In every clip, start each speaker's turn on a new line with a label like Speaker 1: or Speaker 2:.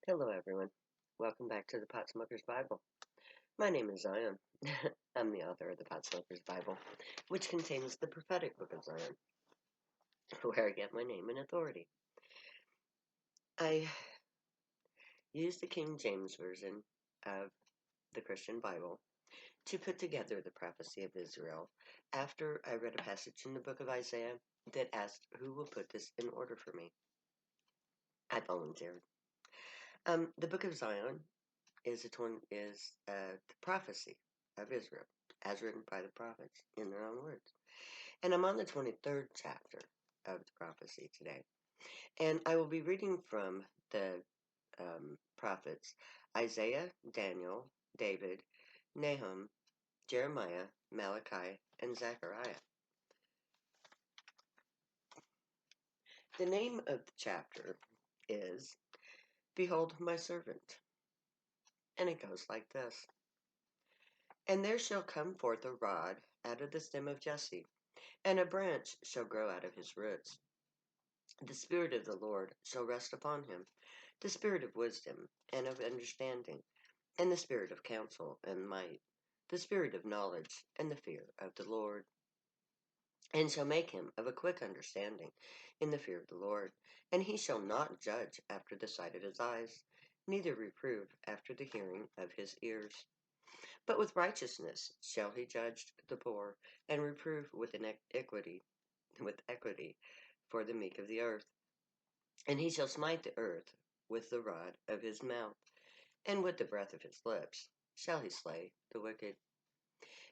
Speaker 1: Hello, everyone. Welcome back to the Pot Smoker's Bible. My name is Zion. I'm the author of the Pot Smoker's Bible, which contains the prophetic book of Zion, where I get my name and authority. I use the King James Version of the Christian Bible to put together the prophecy of Israel after I read a passage in the book of Isaiah that asked who will put this in order for me. I volunteered. The book of Zion is the prophecy of Israel, as written by the prophets in their own words. And I'm on the 23rd chapter of the prophecy today. And I will be reading from the prophets Isaiah, Daniel, David, Nahum, Jeremiah, Malachi, and Zechariah. The name of the chapter is Behold My Servant. And it goes like this. And there shall come forth a rod out of the stem of Jesse, and a branch shall grow out of his roots. The Spirit of the Lord shall rest upon him, the Spirit of wisdom and of understanding, and the Spirit of counsel and might, the Spirit of knowledge and the fear of the Lord. And shall make him of a quick understanding in the fear of the Lord. And he shall not judge after the sight of his eyes, neither reprove after the hearing of his ears. But with righteousness shall he judge the poor, and reprove with equity for the meek of the earth. And he shall smite the earth with the rod of his mouth, and with the breath of his lips shall he slay the wicked.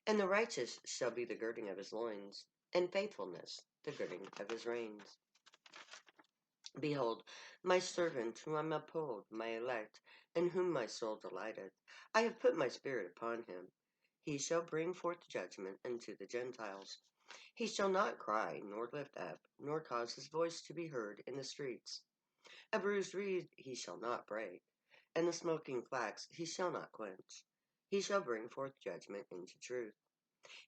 Speaker 1: And the righteous shall be the girding of his loins, and faithfulness the girding of his reins. Behold, my servant whom I uphold, my elect, in whom my soul delighteth. I have put my spirit upon him. He shall bring forth judgment unto the Gentiles. He shall not cry, nor lift up, nor cause his voice to be heard in the streets. A bruised reed he shall not break, and the smoking flax he shall not quench. He shall bring forth judgment into truth.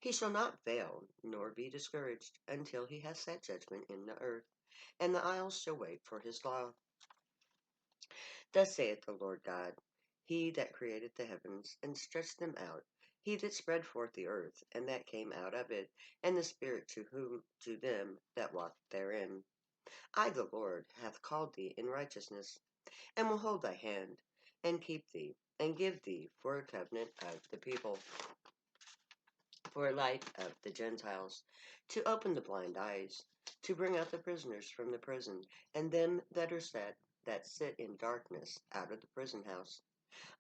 Speaker 1: He shall not fail, nor be discouraged, until he has set judgment in the earth, and the isles shall wait for his law. Thus saith the Lord God, He that created the heavens, and stretched them out, He that spread forth the earth, and that came out of it, and the Spirit to them that walk therein. I, the Lord, hath called thee in righteousness, and will hold thy hand, and keep thee, and give thee for a covenant of the people, for a light of the Gentiles, to open the blind eyes, to bring out the prisoners from the prison, and them that sit in darkness out of the prison house.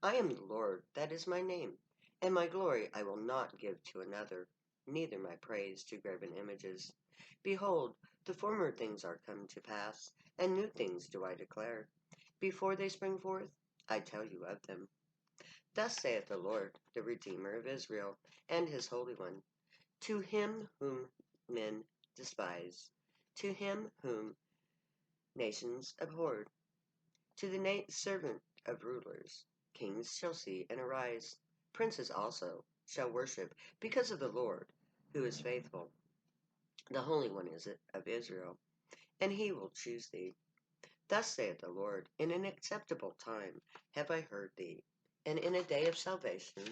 Speaker 1: I am the Lord, that is my name, and my glory I will not give to another, neither my praise to graven images. Behold, the former things are come to pass, and new things do I declare. Before they spring forth, I tell you of them. Thus saith the Lord, the Redeemer of Israel, and his Holy One, to him whom men despise, to him whom nations abhorred, to the servant of rulers, kings shall see and arise, princes also shall worship, because of the Lord, who is faithful. The Holy One is it of Israel, and he will choose thee. Thus saith the Lord, in an acceptable time have I heard thee, and in a day of salvation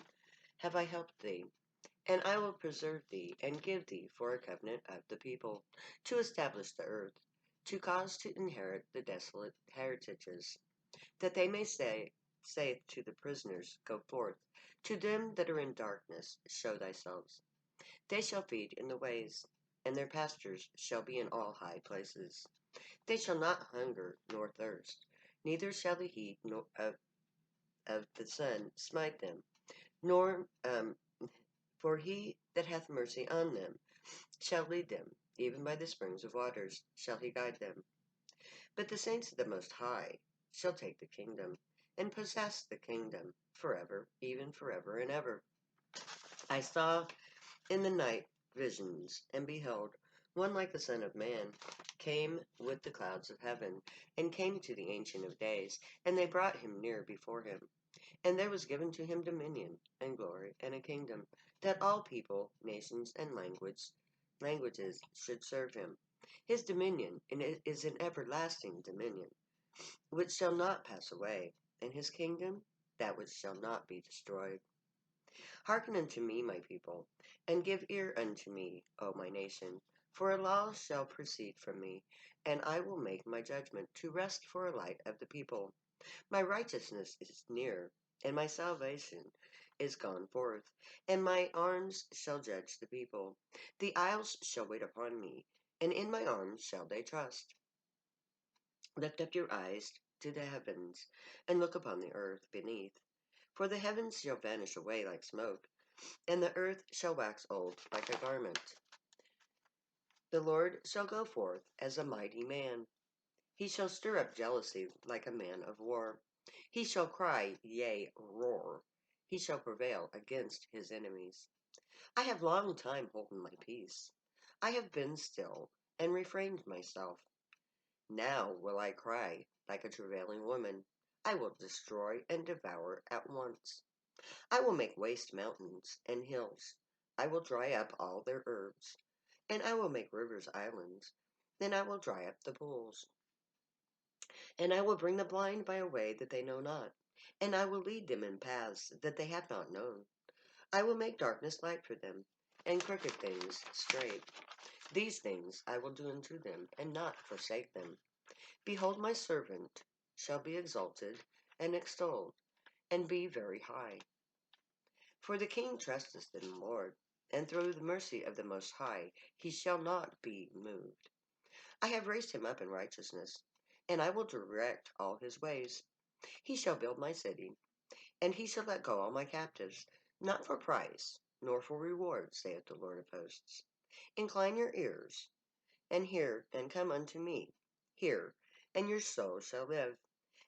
Speaker 1: have I helped thee. And I will preserve thee, and give thee for a covenant of the people, to establish the earth, to cause to inherit the desolate heritages, that they may saith to the prisoners, Go forth, to them that are in darkness, show thyself. They shall feed in the ways, and their pastures shall be in all high places. They shall not hunger nor thirst, neither shall the heat of the sun smite them, nor for he that hath mercy on them shall lead them, even by the springs of waters shall he guide them. But the saints of the Most High shall take the kingdom, and possess the kingdom forever, even forever and ever. I saw in the night visions, and beheld, one like the Son of Man came with the clouds of heaven, and came to the Ancient of Days, and they brought him near before him. And there was given to him dominion, and glory, and a kingdom, that all people, nations, and languages should serve him. His dominion is an everlasting dominion, which shall not pass away, and his kingdom that which shall not be destroyed. Hearken unto me, my people, and give ear unto me, O my nation. For a law shall proceed from me, and I will make my judgment to rest for a light of the people. My righteousness is near, and my salvation is gone forth, and my arms shall judge the people. The isles shall wait upon me, and in my arms shall they trust. Lift up your eyes to the heavens, and look upon the earth beneath. For the heavens shall vanish away like smoke, and the earth shall wax old like a garment. The Lord shall go forth as a mighty man. He shall stir up jealousy like a man of war. He shall cry, yea, roar. He shall prevail against his enemies. I have long time holden my peace. I have been still and refrained myself. Now will I cry like a travailing woman. I will destroy and devour at once. I will make waste mountains and hills. I will dry up all their herbs, and I will make rivers islands. Then I will dry up the pools. And I will bring the blind by a way that they know not, and I will lead them in paths that they have not known. I will make darkness light for them, and crooked things straight. These things I will do unto them, and not forsake them. Behold, my servant shall be exalted and extolled, and be very high. For the king trusteth in the Lord, and through the mercy of the Most High he shall not be moved. I have raised him up in righteousness, and I will direct all his ways. He shall build my city, and he shall let go all my captives, not for price, nor for reward, saith the Lord of hosts. Incline your ears, and hear, and come unto me. Hear, and your soul shall live,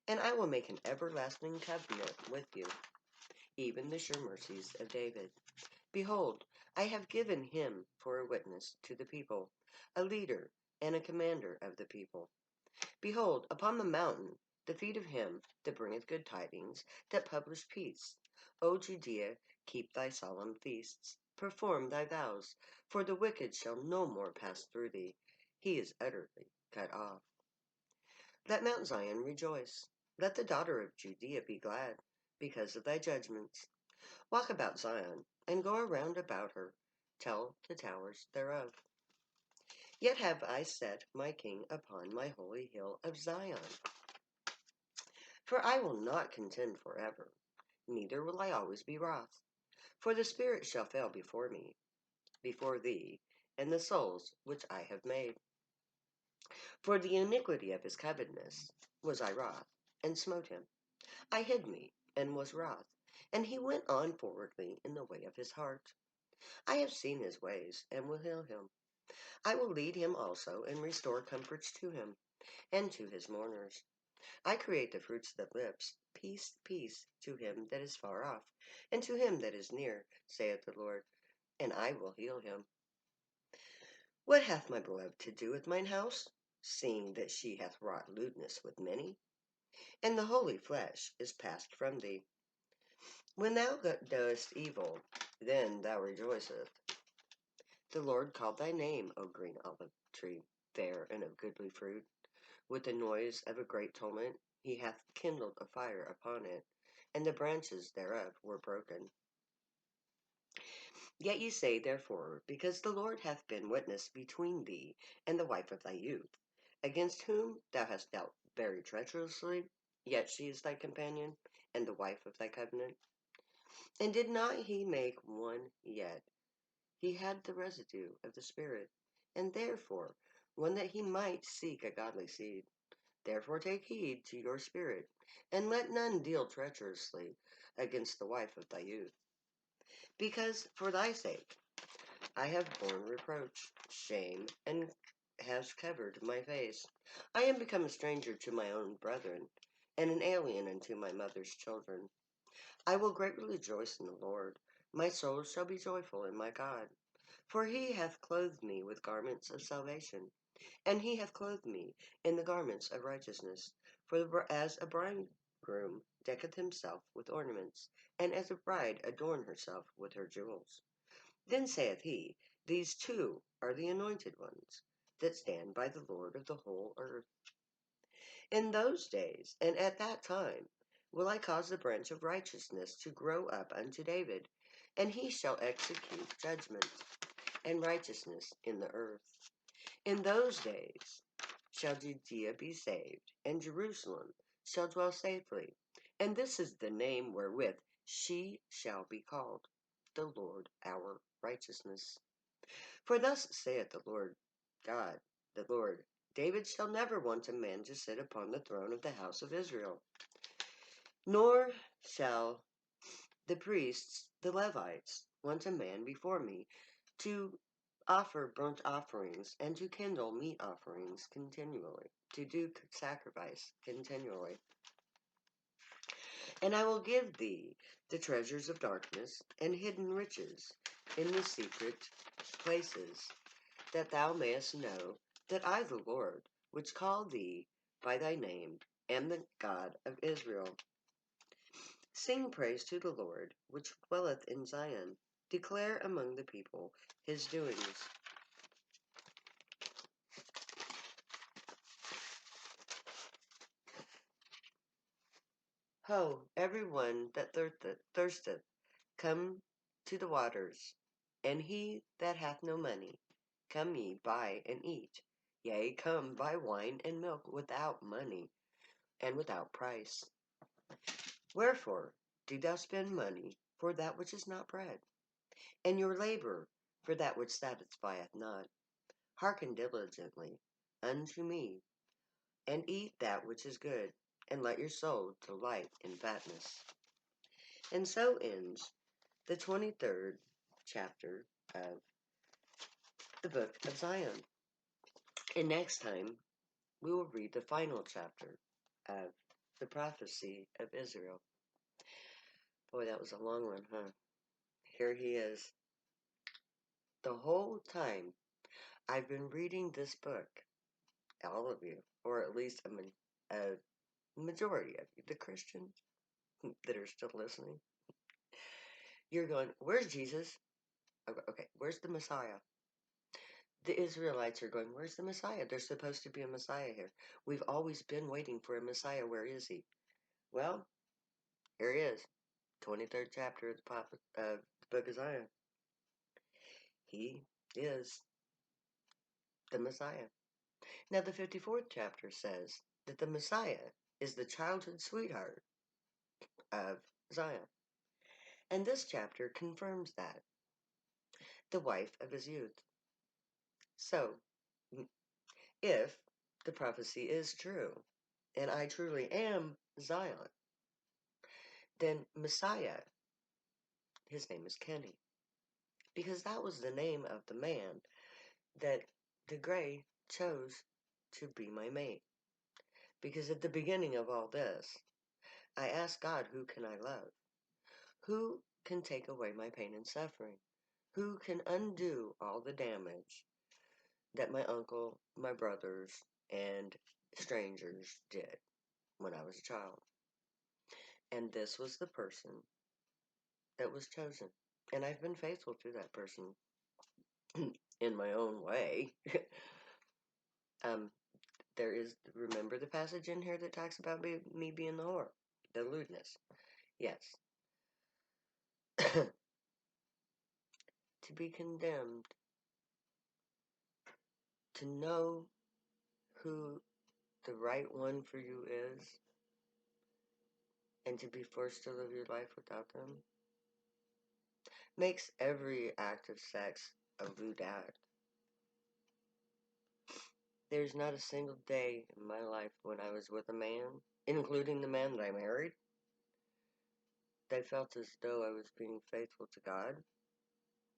Speaker 1: and I will make an everlasting covenant with you, even the sure mercies of David. Behold, I have given him for a witness to the people, a leader and a commander of the people. Behold, upon the mountain, the feet of him that bringeth good tidings, that publish peace. O Judea, keep thy solemn feasts, perform thy vows, for the wicked shall no more pass through thee. He is utterly cut off. Let Mount Zion rejoice. Let the daughter of Judea be glad, because of thy judgments. Walk about Zion, and go around about her. Tell the towers thereof. Yet have I set my king upon my holy hill of Zion. For I will not contend forever, neither will I always be wroth. For the spirit shall fail before me, before thee, and the souls which I have made. For the iniquity of his covetousness was I wroth, and smote him. I hid me, and was wroth, and he went on forwardly in the way of his heart. I have seen his ways, and will heal him. I will lead him also, and restore comforts to him, and to his mourners. I create the fruits of the lips. Peace, peace to him that is far off, and to him that is near, saith the Lord, and I will heal him. What hath my beloved to do with mine house, seeing that she hath wrought lewdness with many? And the holy flesh is passed from thee. When thou doest evil, then thou rejoicest. The Lord called thy name, O green olive tree, fair and of goodly fruit. With the noise of a great tumult he hath kindled a fire upon it, and the branches thereof were broken. Yet ye say, therefore, because the Lord hath been witness between thee and the wife of thy youth, against whom thou hast dealt very treacherously, yet she is thy companion, and the wife of thy covenant. And did not he make one yet? He had the residue of the Spirit, and therefore one that he might seek a godly seed. Therefore take heed to your spirit, and let none deal treacherously against the wife of thy youth. Because for thy sake I have borne reproach, shame, and has covered my face. I am become a stranger to my own brethren, and an alien unto my mother's children. I will greatly rejoice in the Lord. My soul shall be joyful in my God. For he hath clothed me with garments of salvation, and he hath clothed me in the garments of righteousness. For as a bridegroom decketh himself with ornaments, and as a bride adorn herself with her jewels. Then saith he, These two are the anointed ones, that stand by the Lord of the whole earth. In those days, and at that time, will I cause the branch of righteousness to grow up unto David, and he shall execute judgment and righteousness in the earth. In those days shall Judea be saved, and Jerusalem shall dwell safely. And this is the name wherewith she shall be called, the Lord our righteousness. For thus saith the Lord God, the Lord, David shall never want a man to sit upon the throne of the house of Israel, nor shall the priests, the Levites, want a man before me to offer burnt offerings and to kindle meat offerings continually, to do sacrifice continually. And I will give thee the treasures of darkness and hidden riches in the secret places, that thou mayest know that I, the Lord, which called thee by thy name, am the God of Israel. Sing praise to the Lord, which dwelleth in Zion. Declare among the people his doings. Ho, every one that thirsteth, come to the waters. And he that hath no money, come ye, buy and eat. Yea, come, buy wine and milk without money, and without price. Wherefore do thou spend money for that which is not bread, and your labor for that which satisfieth not? Hearken diligently unto me, and eat that which is good, and let your soul delight in fatness. And so ends the 23rd chapter of the book of Zion. And next time, we will read the final chapter of the prophecy of Israel. Boy, that was a long one, huh? Here he is. The whole time I've been reading this book, all of you, or at least a majority of you, the Christians that are still listening, you're going, where's Jesus? Okay, where's the Messiah? The Israelites are going, where's the Messiah? There's supposed to be a Messiah here. We've always been waiting for a Messiah. Where is he? Well, here he is. 23rd chapter of the book of Zion. He is the Messiah. Now, the 54th chapter says that the Messiah is the childhood sweetheart of Zion. And this chapter confirms that, the wife of his youth. So, if the prophecy is true, and I truly am Zion, then Messiah, his name is Kenny. Because that was the name of the man that the Gray chose to be my mate. Because at the beginning of all this, I asked God, who can I love? Who can take away my pain and suffering? Who can undo all the damage that my uncle, my brothers, and strangers did when I was a child? And this was the person that was chosen. And I've been faithful to that person in my own way. um, there is, remember the passage in here that talks about me being the whore, the lewdness. Yes. To be condemned, to know who the right one for you is, and to be forced to live your life without them, makes every act of sex a lewd act. There's not a single day in my life when I was with a man, including the man that I married, that I felt as though I was being faithful to God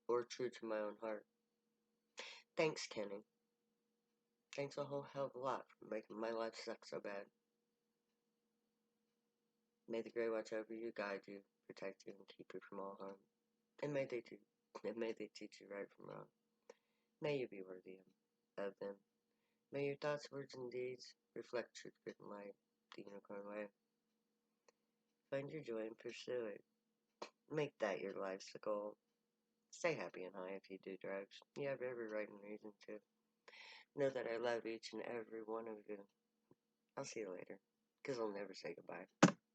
Speaker 1: or true to my own heart. Thanks, Kenny. Thanks a whole hell of a lot for making my life suck so bad. May the Grey watch over you, guide you, protect you, and keep you from all harm. And may they teach you right from wrong. May you be worthy of them. May your thoughts, words, and deeds reflect truth, good, and light, the unicorn way. Find your joy and pursue it. Make that your life's goal. Stay happy and high if you do drugs. You have every right and reason to. Know that I love each and every one of you. I'll see you later, because I'll never say goodbye.